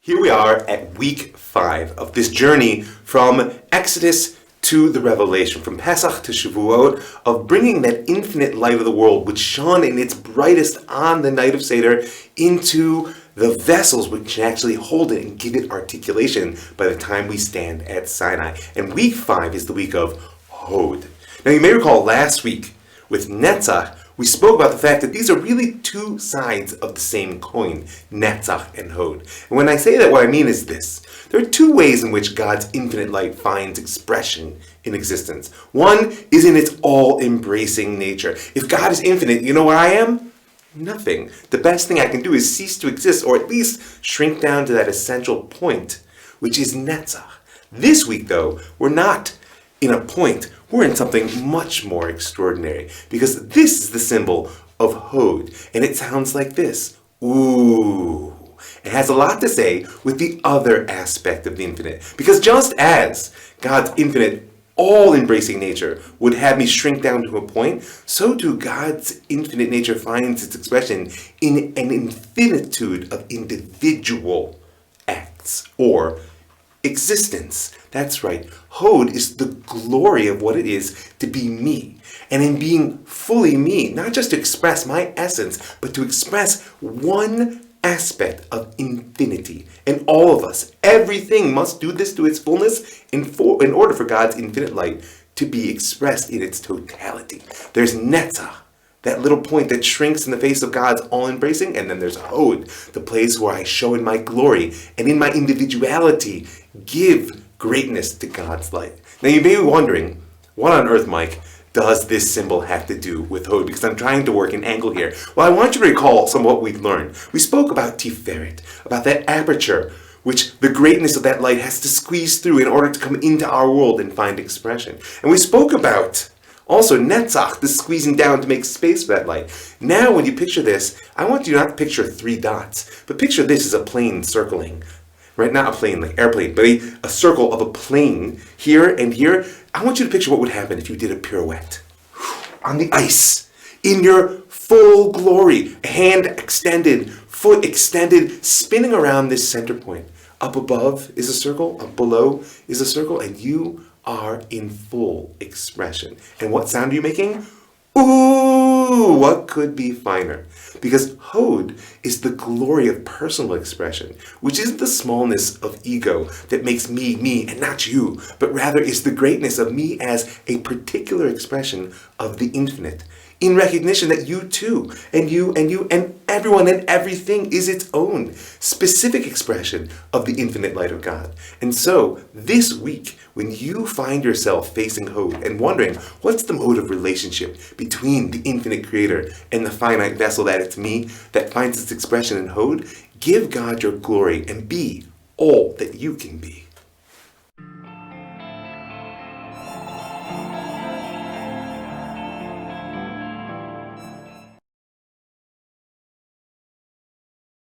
Here we are at week 5 of this journey from Exodus to the Revelation, from Pesach to Shavuot, of bringing that infinite light of the world, which shone in its brightest on the night of Seder, into the vessels which can actually hold it and give it articulation by the time we stand at Sinai. And week 5 is the week of Hod. Now you may recall last week with Netzach, we spoke about the fact that these are really two sides of the same coin, Netzach and Hod. And when I say that, what I mean is this. There are two ways in which God's infinite light finds expression in existence. One is in its all-embracing nature. If God is infinite, you know what I am? Nothing. The best thing I can do is cease to exist, or at least shrink down to that essential point, which is Netzach. This week, though, we're not in a point, we're in something much more extraordinary, because this is the symbol of Hod, and it sounds like this. Ooh. It has a lot to say with the other aspect of the infinite, because just as God's infinite, all-embracing nature would have me shrink down to a point, so too God's infinite nature finds its expression in an infinitude of individual acts, or existence. That's right. Hod is the glory of what it is to be me. And in being fully me, not just to express my essence, but to express one aspect of infinity. And all of us, everything must do this to its fullness in order for God's infinite light to be expressed in its totality. There's Netzach, that little point that shrinks in the face of God's all-embracing, and then there's Hod, the place where I show in my glory and in my individuality give greatness to God's light. Now you may be wondering, what on earth, Mike, does this symbol have to do with Hod? Because I'm trying to work an angle here. Well, I want you to recall some of what we've learned. We spoke about Tiferet, about that aperture which the greatness of that light has to squeeze through in order to come into our world and find expression. And we spoke about also Netzach, the squeezing down to make space for that light. Now when you picture this, I want you not to picture 3 dots, but picture this as a plane circling. Right, not a plane like airplane, but a circle of a plane here and here. I want you to picture what would happen if you did a pirouette on the ice in your full glory, hand extended, foot extended, spinning around this center point. Up above is a circle, up below is a circle, and you are in full expression. And what sound are you making? Ooh, what could be finer? Because Hod is the glory of personal expression, which isn't the smallness of ego that makes me, me, and not you, but rather is the greatness of me as a particular expression of the infinite, in recognition that you too, and you, and everyone and everything is its own specific expression of the infinite light of God. And so, this week, when you find yourself facing Hod and wondering, what's the mode of relationship between the infinite creator and the finite vessel that it's me that finds its expression in Hod, give God your glory and be all that you can be.